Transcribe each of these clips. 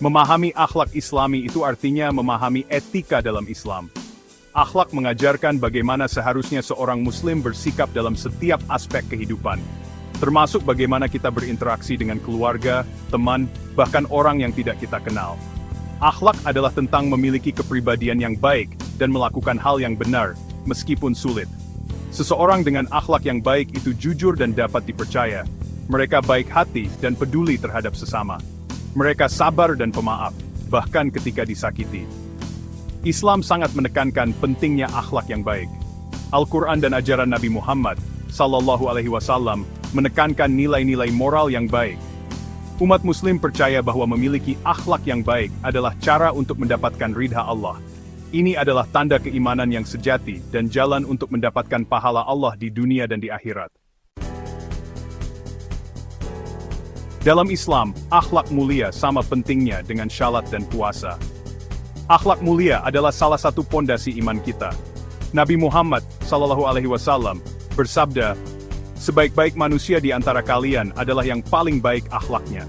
Memahami akhlak Islami itu artinya memahami etika dalam Islam. Akhlak mengajarkan bagaimana seharusnya seorang Muslim bersikap dalam setiap aspek kehidupan, termasuk bagaimana kita berinteraksi dengan keluarga, teman, bahkan orang yang tidak kita kenal. Akhlak adalah tentang memiliki kepribadian yang baik dan melakukan hal yang benar, meskipun sulit. Seseorang dengan akhlak yang baik itu jujur dan dapat dipercaya. Mereka baik hati dan peduli terhadap sesama. Mereka sabar dan pemaaf, bahkan ketika disakiti. Islam sangat menekankan pentingnya akhlak yang baik. Al-Quran dan ajaran Nabi Muhammad SAW menekankan nilai-nilai moral yang baik. Umat Muslim percaya bahwa memiliki akhlak yang baik adalah cara untuk mendapatkan ridha Allah. Ini adalah tanda keimanan yang sejati dan jalan untuk mendapatkan pahala Allah di dunia dan di akhirat. Dalam Islam, akhlak mulia sama pentingnya dengan syalat dan puasa. Akhlak mulia adalah salah satu pondasi iman kita. Nabi Muhammad SAW bersabda, "Sebaik-baik manusia di antara kalian adalah yang paling baik akhlaknya."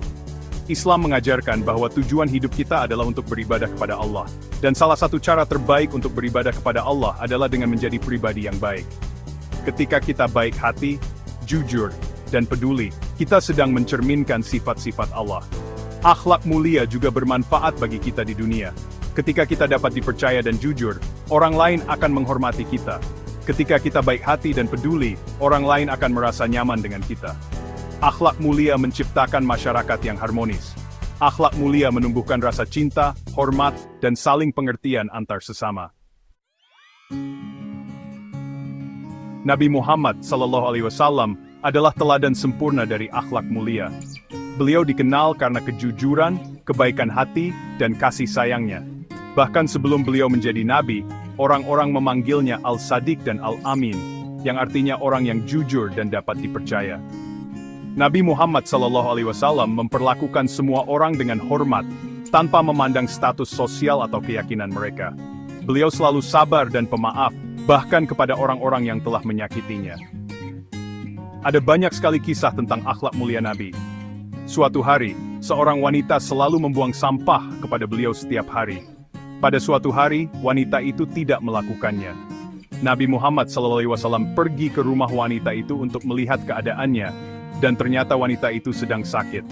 Islam mengajarkan bahwa tujuan hidup kita adalah untuk beribadah kepada Allah, dan salah satu cara terbaik untuk beribadah kepada Allah adalah dengan menjadi pribadi yang baik. Ketika kita baik hati, jujur, dan peduli, kita sedang mencerminkan sifat-sifat Allah. Akhlak mulia juga bermanfaat bagi kita di dunia. Ketika kita dapat dipercaya dan jujur, orang lain akan menghormati kita. Ketika kita baik hati dan peduli, orang lain akan merasa nyaman dengan kita. Akhlak mulia menciptakan masyarakat yang harmonis. Akhlak mulia menumbuhkan rasa cinta, hormat, dan saling pengertian antar sesama. Nabi Muhammad SAW adalah teladan sempurna dari akhlak mulia. Beliau dikenal karena kejujuran, kebaikan hati, dan kasih sayangnya. Bahkan sebelum beliau menjadi nabi, orang-orang memanggilnya Al-Sadiq dan Al-Amin, yang artinya orang yang jujur dan dapat dipercaya. Nabi Muhammad SAW memperlakukan semua orang dengan hormat, tanpa memandang status sosial atau keyakinan mereka. Beliau selalu sabar dan pemaaf, bahkan kepada orang-orang yang telah menyakitinya. Ada banyak sekali kisah tentang akhlak mulia Nabi. Suatu hari, seorang wanita selalu membuang sampah kepada beliau setiap hari. Pada suatu hari, wanita itu tidak melakukannya. Nabi Muhammad SAW pergi ke rumah wanita itu untuk melihat keadaannya, dan ternyata wanita itu sedang sakit.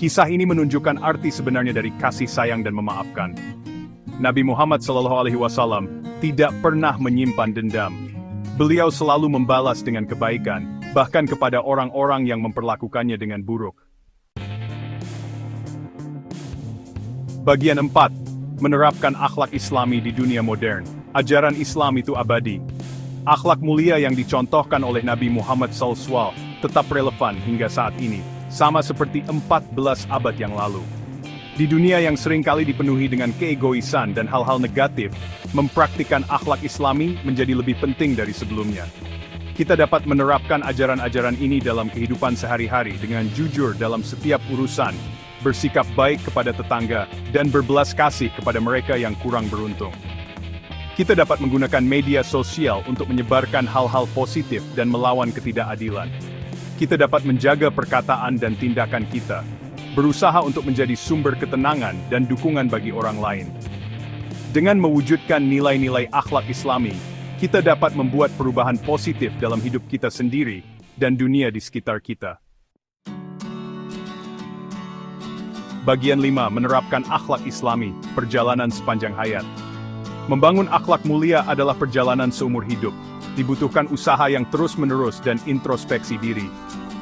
Kisah ini menunjukkan arti sebenarnya dari kasih sayang dan memaafkan. Nabi Muhammad SAW tidak pernah menyimpan dendam. Beliau selalu membalas dengan kebaikan, bahkan kepada orang-orang yang memperlakukannya dengan buruk. Bagian 4. Menerapkan akhlak Islami di dunia modern. Ajaran Islam itu abadi. Akhlak mulia yang dicontohkan oleh Nabi Muhammad SAW tetap relevan hingga saat ini, sama seperti 14 abad yang lalu. Di dunia yang seringkali dipenuhi dengan keegoisan dan hal-hal negatif, mempraktikkan akhlak Islami menjadi lebih penting dari sebelumnya. Kita dapat menerapkan ajaran-ajaran ini dalam kehidupan sehari-hari dengan jujur dalam setiap urusan, bersikap baik kepada tetangga, dan berbelas kasih kepada mereka yang kurang beruntung. Kita dapat menggunakan media sosial untuk menyebarkan hal-hal positif dan melawan ketidakadilan. Kita dapat menjaga perkataan dan tindakan kita, berusaha untuk menjadi sumber ketenangan dan dukungan bagi orang lain. Dengan mewujudkan nilai-nilai akhlak Islami, kita dapat membuat perubahan positif dalam hidup kita sendiri dan dunia di sekitar kita. Bagian 5. Menerapkan akhlak Islami, perjalanan sepanjang hayat. Membangun akhlak mulia adalah perjalanan seumur hidup. Dibutuhkan usaha yang terus-menerus dan introspeksi diri.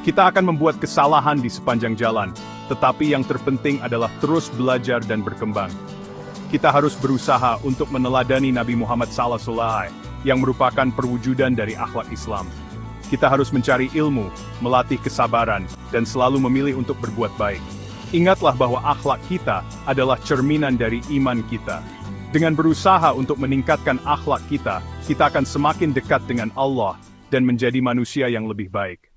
Kita akan membuat kesalahan di sepanjang jalan, tetapi yang terpenting adalah terus belajar dan berkembang. Kita harus berusaha untuk meneladani Nabi Muhammad SAW, yang merupakan perwujudan dari akhlak Islam. Kita harus mencari ilmu, melatih kesabaran, dan selalu memilih untuk berbuat baik. Ingatlah bahwa akhlak kita adalah cerminan dari iman kita. Dengan berusaha untuk meningkatkan akhlak kita, kita akan semakin dekat dengan Allah dan menjadi manusia yang lebih baik.